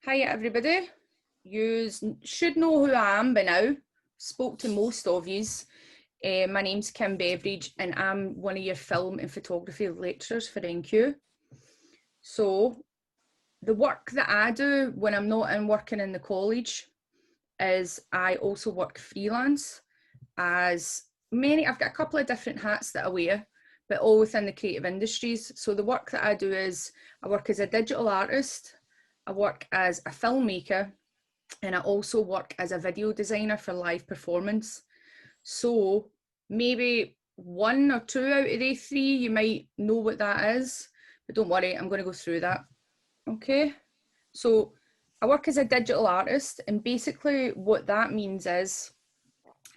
Hi everybody, you should know who I am by now, spoke to most of yous. My name's Kim Beveridge and I'm one of your film and photography lecturers for NQ. So the work that I do when I'm not in working in the college is I also work freelance as I've got a couple of different hats that I wear, but all within the creative industries. So the work that I do is I work as a digital artist, I work as a filmmaker, and I also work as a video designer for live performance. So maybe one or two out of the three, you might know what that is, but don't worry, I'm going to go through that. Okay, so I work as a digital artist, and basically what that means is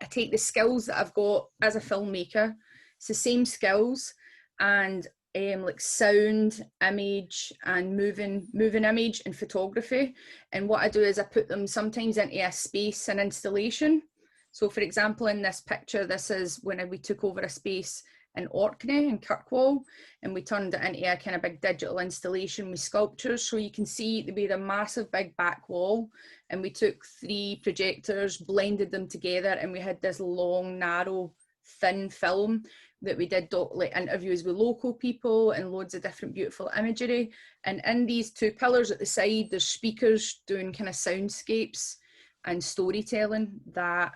I take the skills that I've got as a filmmaker, it's the same skills, and like sound, image, and moving image and photography. And what I do is I put them sometimes into a space and installation. So for example, in this picture, this is when we took over a space in Orkney in Kirkwall, and we turned it into a kind of big digital installation with sculptures. So you can see we had a massive big back wall, and we took 3 projectors, blended them together, and we had this long, narrow, thin film that we did like interviews with local people and loads of different beautiful imagery. And in these 2 pillars at the side, there's speakers doing kind of soundscapes and storytelling that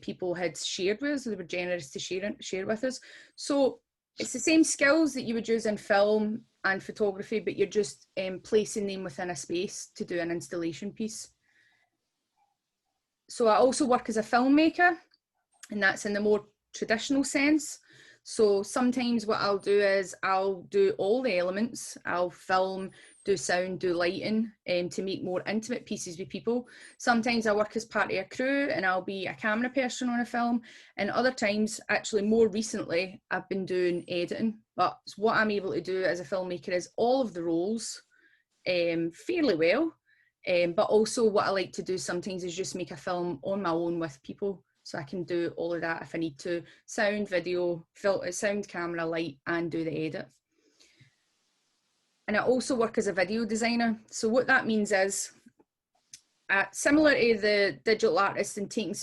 people had shared with us. They were generous to share with us. So it's the same skills that you would use in film and photography, but you're just placing them within a space to do an installation piece. So I also work as a filmmaker, and that's in the more traditional sense. So sometimes what I'll do is I'll do all the elements. I'll film, do sound, do lighting, to make more intimate pieces with people. Sometimes I work as part of a crew and I'll be a camera person on a film. And other times, actually more recently, I've been doing editing. But what I'm able to do as a filmmaker is all of the roles fairly well. But also what I like to do sometimes is just make a film on my own with people. So I can do all of that if I need to, sound, video, filter, sound, camera, light, and do the edit. And I also work as a video designer. So what that means is, similar to the digital artist and taking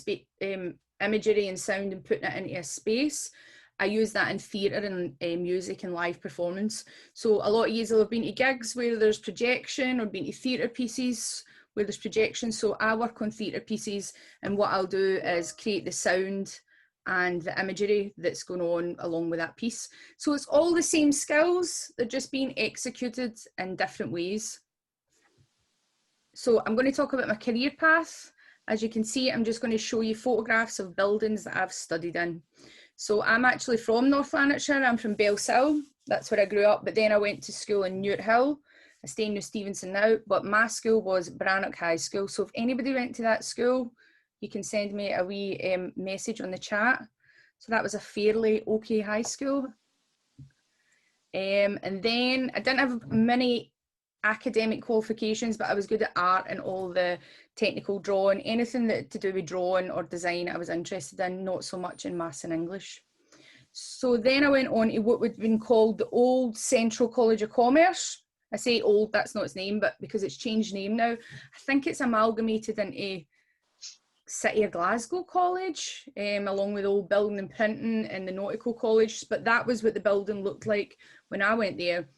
imagery and sound and putting it into a space, I use that in theatre and music and live performance. So a lot of you will have been to gigs where there's projection, or been to theatre pieces where there's projection. So I work on theatre pieces, and what I'll do is create the sound and the imagery that's going on along with that piece. So it's all the same skills, they're just being executed in different ways. So I'm going to talk about my career path. As you can see, I'm just going to show you photographs of buildings that I've studied in. So I'm actually from North Lanarkshire, I'm from Bellsill, that's where I grew up, but then I went to school in Newthill. I stay in New Stevenson now, but my school was Brannock High School. So if anybody went to that school, you can send me a wee message on the chat. So that was a fairly okay high school. And then I didn't have many academic qualifications, but I was good at art and all the technical drawing, anything that to do with drawing or design I was interested in, not so much in maths and English. So then I went on to what would have been called the Old Central College of Commerce. I say old, that's not its name, but because it's changed name now, I think it's amalgamated into City of Glasgow College, along with Old Building and Printing and the Nautical College. But that was what the building looked like when I went there,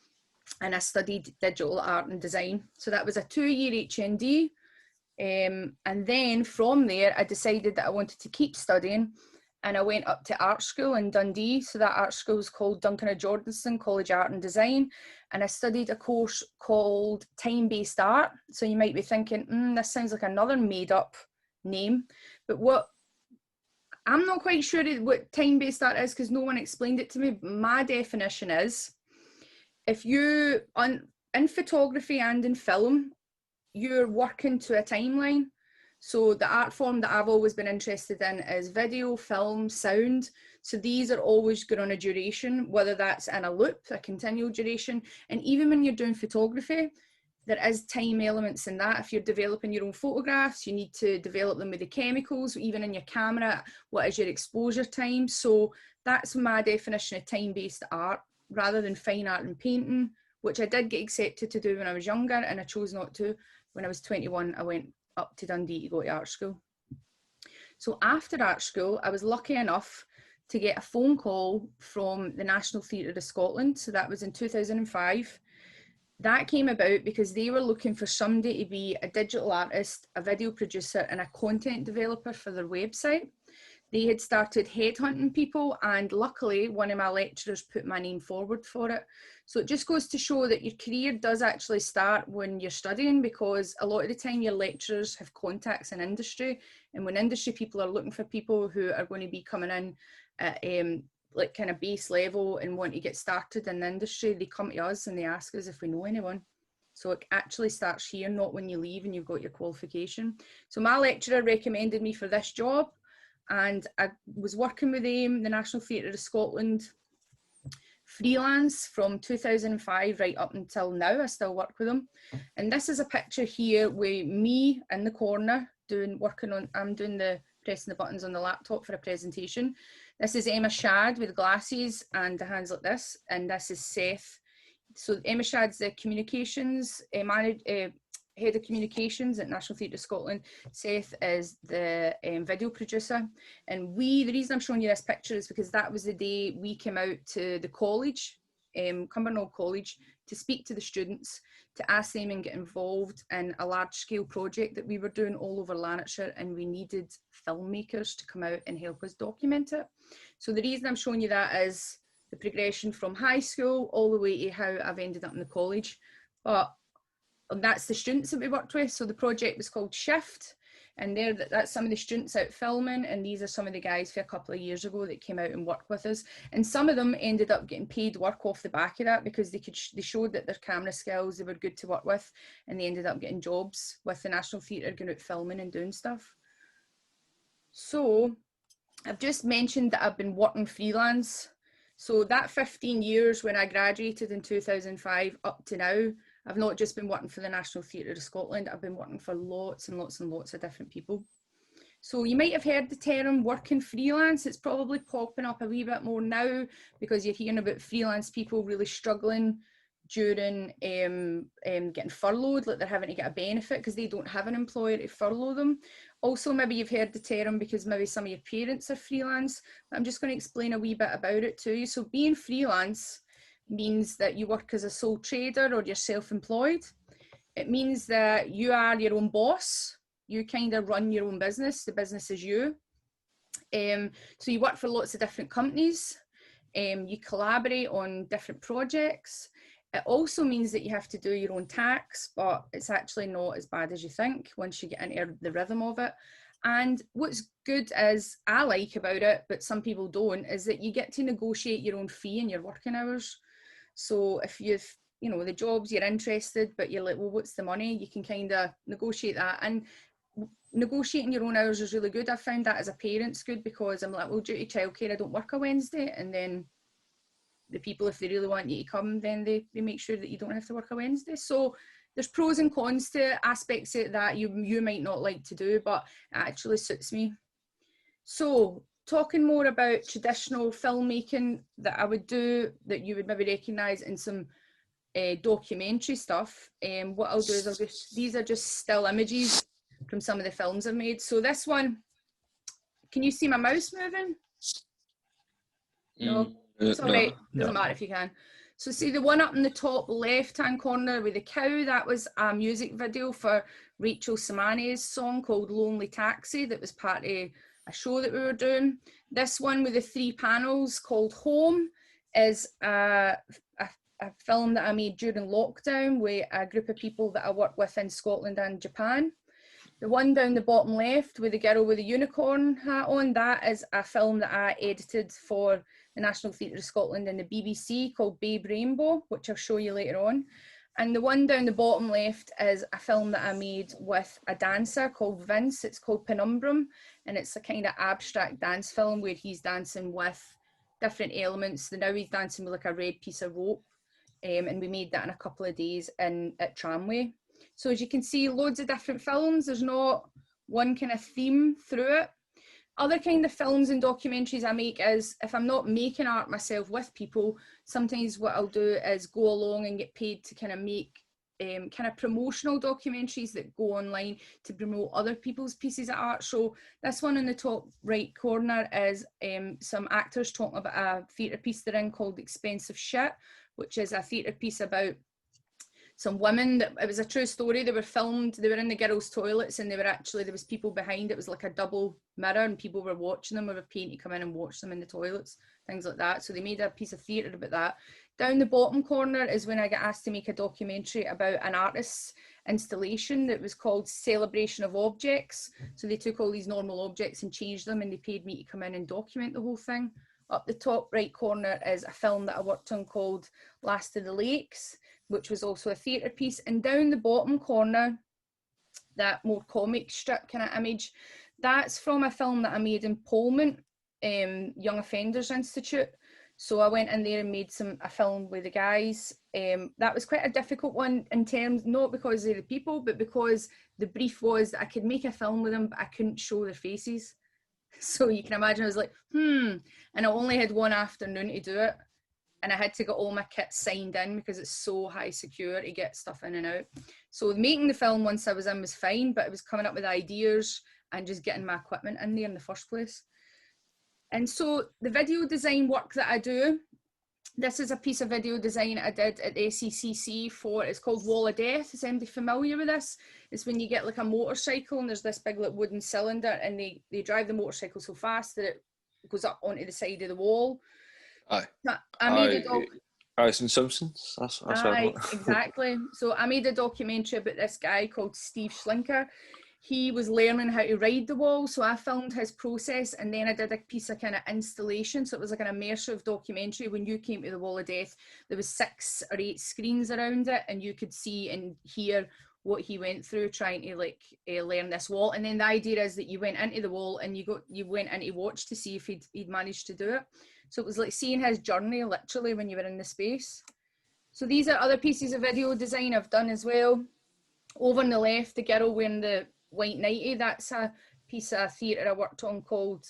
and I studied digital art and design. So that was a 2-year HND. And then from there, I decided that I wanted to keep studying, and I went up to art school in Dundee. So that art school is called Duncan O'Jordanson College Art and Design. And I studied a course called Time-Based Art. So you might be thinking, this sounds like another made up name. But what I'm not quite sure what time-based art is, because no one explained it to me. My definition is, if you, in photography and in film, you're working to a timeline. So the art form that I've always been interested in is video, film, sound. So these are always going on a duration, whether that's in a loop, a continual duration. And even when you're doing photography, there is time elements in that. If you're developing your own photographs, you need to develop them with the chemicals. Even in your camera, what is your exposure time? So that's my definition of time-based art, rather than fine art and painting, which I did get accepted to do when I was younger, and I chose not to when I was 21, I went up to Dundee to go to art school. So after art school, I was lucky enough to get a phone call from the National Theatre of Scotland. So that was in 2005. That came about because they were looking for somebody to be a digital artist, a video producer, and a content developer for their website. They had started headhunting people, and luckily one of my lecturers put my name forward for it. So it just goes to show that your career does actually start when you're studying, because a lot of the time your lecturers have contacts in industry, and when industry people are looking for people who are going to be coming in at like kind of base level and want to get started in the industry, they come to us and they ask us if we know anyone. So it actually starts here, not when you leave and you've got your qualification. So my lecturer recommended me for this job, and I was working with them, the National Theatre of Scotland, freelance from 2005 right up until now. I still work with them. And this is a picture here with me in the corner I'm doing the pressing the buttons on the laptop for a presentation. This is Emma Shadd with glasses and the hands like this, and this is Seth. So Emma Shadd's the communications head of communications at National Theatre of Scotland. Seth is the video producer. And the reason I'm showing you this picture is because that was the day we came out to the college, Cumbernauld College, to speak to the students, to ask them and get involved in a large scale project that we were doing all over Lanarkshire, and we needed filmmakers to come out and help us document it. So the reason I'm showing you that is the progression from high school all the way to how I've ended up in the college. But that's the students that we worked with. So the project was called Shift, and that's some of the students out filming, and these are some of the guys for a couple of years ago that came out and worked with us. And some of them ended up getting paid work off the back of that, because they showed that their camera skills, they were good to work with, and they ended up getting jobs with the National Theatre, going out filming and doing stuff. So I've just mentioned that I've been working freelance. So that 15 years when I graduated in 2005 up to now, I've not just been working for the National Theatre of Scotland, I've been working for lots and lots and lots of different people. So you might have heard the term working freelance. It's probably popping up a wee bit more now, because you're hearing about freelance people really struggling during getting furloughed, like they're having to get a benefit because they don't have an employer to furlough them. Also, maybe you've heard the term because maybe some of your parents are freelance. I'm just going to explain a wee bit about it to you. So being freelance means that you work as a sole trader or you're self-employed. It means that you are your own boss. You kind of run your own business. The business is you. So you work for lots of different companies. You collaborate on different projects. It also means that you have to do your own tax, but it's actually not as bad as you think once you get into the rhythm of it. And what's good is, I like about it, but some people don't, is that you get to negotiate your own fee and your working hours. So if the jobs you're interested, but you're like, well, what's the money? You can kind of negotiate that. And negotiating your own hours is really good. I found that as a parent's good, because I'm like, well, due to childcare, I don't work a Wednesday. And then the people, if they really want you to come, then they make sure that you don't have to work a Wednesday. So there's pros and cons to aspects of that you might not like to do, but it actually suits me. So talking more about traditional filmmaking that I would do, that you would maybe recognise in some documentary stuff, what I'll do is these are just still images from some of the films I've made. So this one, can you see my mouse moving? No, it's all right, doesn't matter if you can. So see the one up in the top left hand corner with the cow, that was a music video for Rachel Samane's song called Lonely Taxi, that was part of a show that we were doing. This one with the 3 panels called Home is a film that I made during lockdown with a group of people that I work with in Scotland and Japan. The one down the bottom left with the girl with the unicorn hat on, that is a film that I edited for the National Theatre of Scotland and the BBC called Babe Rainbow, which I'll show you later on. And the one down the bottom left is a film that I made with a dancer called Vince. It's called Penumbrum, and it's a kind of abstract dance film where he's dancing with different elements. Now he's dancing with like a red piece of rope, and we made that in a couple of days at Tramway. So as you can see, loads of different films. There's not one kind of theme through it. Other kind of films and documentaries I make is, if I'm not making art myself with people, sometimes what I'll do is go along and get paid to kind of make kind of promotional documentaries that go online to promote other people's pieces of art. So this one in the top right corner is some actors talking about a theatre piece they're in called Expensive Shit, which is a theatre piece about some women that, it was a true story, they were filmed, they were in the girls' toilets, and they were actually, there was people behind, it was like a double mirror, and people were watching them, were paying to come in and watch them in the toilets, things like that. So they made a piece of theatre about that. Down the bottom corner is when I got asked to make a documentary about an artist's installation that was called Celebration of Objects. So they took all these normal objects and changed them, and they paid me to come in and document the whole thing. Up the top right corner is a film that I worked on called Last of the Lakes, which was also a theatre piece. And down the bottom corner, that more comic strip kind of image, that's from a film that I made in Polmont, Young Offenders Institute. So I went in there and made a film with the guys. That was quite a difficult one in terms, not because of the people, but because the brief was that I could make a film with them, but I couldn't show their faces. So you can imagine I was like, and I only had one afternoon to do it. And I had to get all my kits signed in because it's so high secure to get stuff in and out. So making the film once I was in was fine, but it was coming up with ideas and just getting my equipment in there in the first place. And so the video design work that I do, this is a piece of video design I did at the SECC for, it's called Wall of Death. Is anybody familiar with this? It's when you get like a motorcycle and there's this big like wooden cylinder, and they drive the motorcycle so fast that it goes up onto the side of the wall. Aye. I made a Alison Simpsons. That's Aye, exactly. So I made a documentary about this guy called Steve Schlinker. He was learning how to ride the wall, so I filmed his process, and then I did a piece of kind of installation. So it was like an immersive documentary. When you came to the Wall of Death, there was 6 or 8 screens around it, and you could see and hear what he went through trying to like learn this wall. And then the idea is that you went into the wall and you went in to watch to see if he'd managed to do it. So it was like seeing his journey literally when you were in the space. So these are other pieces of video design I've done as well. Over on the left, the girl wearing the white nightie, that's a piece of theatre I worked on called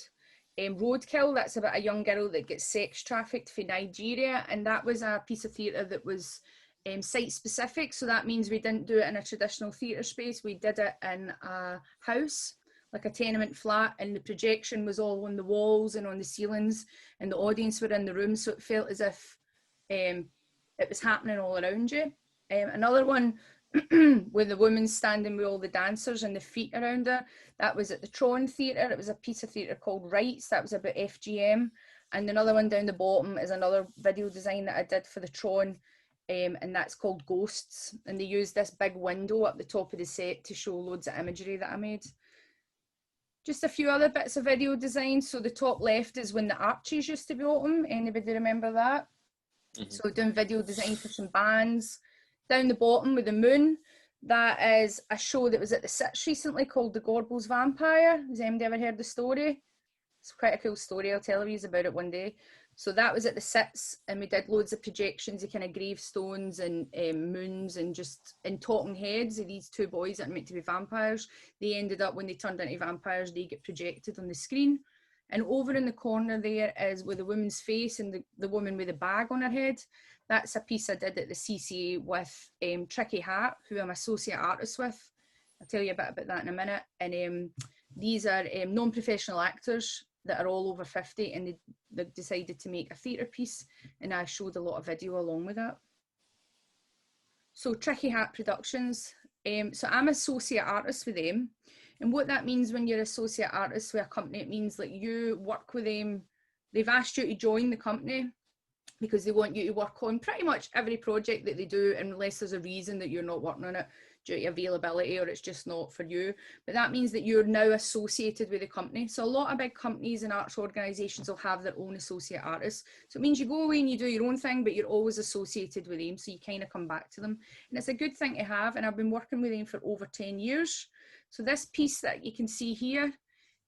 Roadkill. That's about a young girl that gets sex trafficked for Nigeria, and that was a piece of theatre that was site specific. So that means we didn't do it in a traditional theatre space, we did it in a house, like a tenement flat, and the projection was all on the walls and on the ceilings, and the audience were in the room, so it felt as if it was happening all around you. Another one with the woman standing with all the dancers and the feet around her, that was at the Tron Theatre. It was a piece of theatre called Rights, that was about FGM. And another one down the bottom is another video design that I did for the Tron, and that's called Ghosts, and they used this big window up the top of the set to show loads of imagery that I made. Just a few other bits of video design. So the top left is when the arches used to be open. Anybody remember that? Mm-hmm. So doing video design for some bands. Down the bottom with the moon, that is a show that was at the Sitz recently called The Gorbals Vampire. Has anybody ever heard the story? It's quite a cool story. I'll tell you about it one day. So that was at the Sitz, and we did loads of projections of kind of gravestones and moons and just in talking heads of these 2 boys that are meant to be vampires. They ended up, when they turned into vampires, they get projected on the screen. And over in the corner there is with the woman's face and the woman with a bag on her head. That's a piece I did at the CCA with Tricky Hat, who I'm associate artist with. I'll tell you a bit about that in a minute. And these are non-professional actors that are all over 50, and they decided to make a theatre piece, and I showed a lot of video along with that. So Tricky Hat Productions, so I'm associate artist with them, and what that means when you're associate artist with a company, it means like you work with them, they've asked you to join the company because they want you to work on pretty much every project that they do, unless there's a reason that you're not working on it due to availability or it's just not for you. But that means that you're now associated with the company. So a lot of big companies and arts organisations will have their own associate artists. So it means you go away and you do your own thing, but you're always associated with them, so you kind of come back to them. And it's a good thing to have, and I've been working with them for over 10 years. So this piece that you can see here,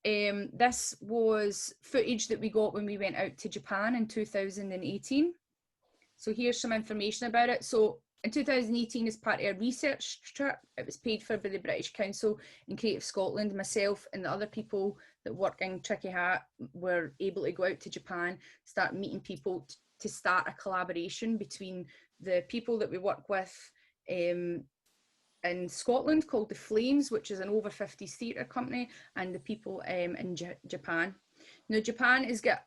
this was footage that we got when we went out to Japan in 2018. So here's some information about it. So in 2018, as part of a research trip, it was paid for by the British Council and Creative Scotland. Myself and the other people that work in Tricky Hat were able to go out to Japan, start meeting people to start a collaboration between the people that we work with in Scotland called The Flames, which is an over 50s theatre company, and the people in Japan. Now, Japan has got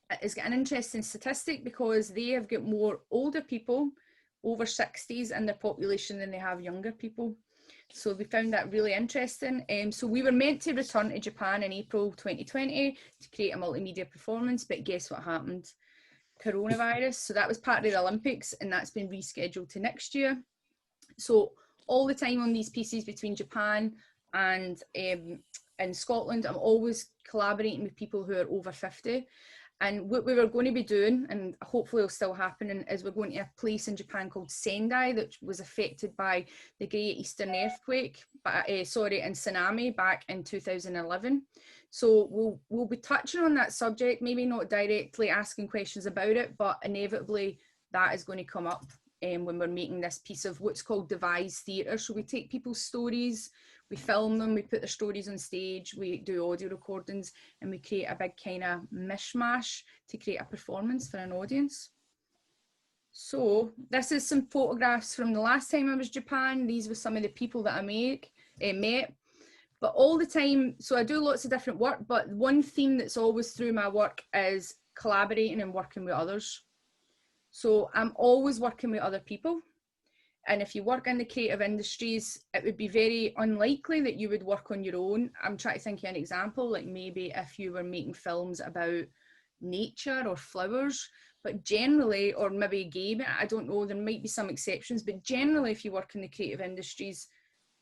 an interesting statistic because they have got more older people over 60s in their population than they have younger people. So we found that really interesting. So we were meant to return to Japan in April 2020 to create a multimedia performance, but guess what happened? Coronavirus. So that was part of the Olympics, and that's been rescheduled to next year. So all the time on these pieces between Japan and Scotland, I'm always collaborating with people who are over 50. And what we were going to be doing, and hopefully it'll still happen, is we're going to a place in Japan called Sendai that was affected by the Great Eastern Earthquake, and tsunami back in 2011. So we'll be touching on that subject, maybe not directly asking questions about it, but inevitably that is going to come up when we're making this piece of what's called devised theatre. So we take people's stories, we film them, we put their stories on stage, we do audio recordings, and we create a big kind of mishmash to create a performance for an audience. So this is some photographs from the last time I was in Japan. These were some of the people that I met. But all the time, so I do lots of different work, but one theme that's always through my work is collaborating and working with others. So I'm always working with other people. And if you work in the creative industries, it would be very unlikely that you would work on your own. I'm trying to think of an example, like maybe if you were making films about nature or flowers, but generally, or maybe gaming, I don't know, there might be some exceptions, but generally if you work in the creative industries,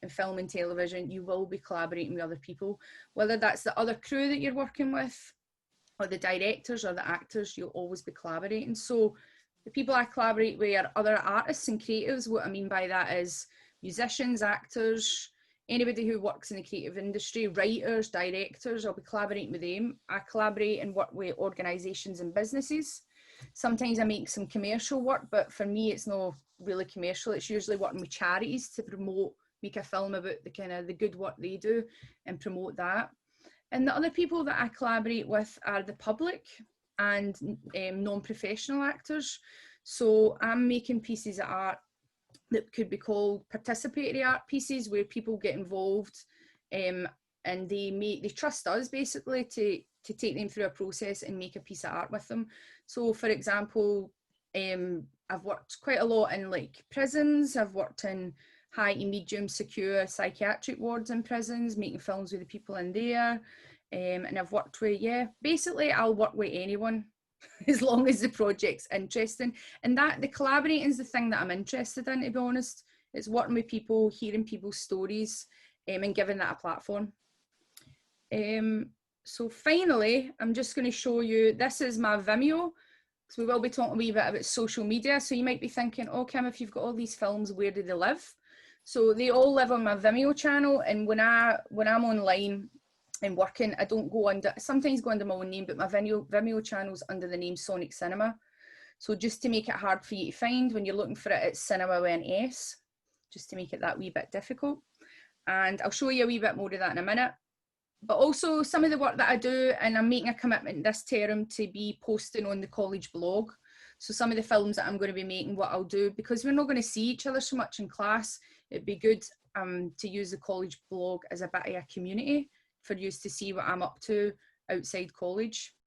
in film and television, you will be collaborating with other people, whether that's the other crew that you're working with, or the directors or the actors, you'll always be collaborating. So the people I collaborate with are other artists and creatives. What I mean by that is musicians, actors, anybody who works in the creative industry, writers, directors, I'll be collaborating with them. I collaborate and work with organisations and businesses. Sometimes I make some commercial work, but for me, it's not really commercial. It's usually working with charities to make a film about the kind of the good work they do and promote that. And the other people that I collaborate with are the public and non-professional actors. So I'm making pieces of art that could be called participatory art pieces, where people get involved and they trust us basically to take them through a process and make a piece of art with them. So for example, I've worked quite a lot in like prisons. I've worked in high to medium secure psychiatric wards in prisons, making films with the people in there. And I've worked with, basically I'll work with anyone as long as the project's interesting. And that the collaborating is the thing that I'm interested in, to be honest. It's working with people, hearing people's stories, and giving that a platform. So finally, I'm just going to show you, this is my Vimeo. So we will be talking a wee bit about social media. So you might be thinking, oh Kim, if you've got all these films, where do they live? So they all live on my Vimeo channel. And when I'm online and working, I don't go under, sometimes go under my own name, but my Vimeo channel's under the name Sonic Cinema. So just to make it hard for you to find, when you're looking for it, it's cinema with an S, just to make it that wee bit difficult. And I'll show you a wee bit more of that in a minute. But also some of the work that I do, and I'm making a commitment this term to be posting on the college blog. So some of the films that I'm going to be making, what I'll do, because we're not going to see each other so much in class, it'd be good to use the college blog as a bit of a community for you to see what I'm up to outside college.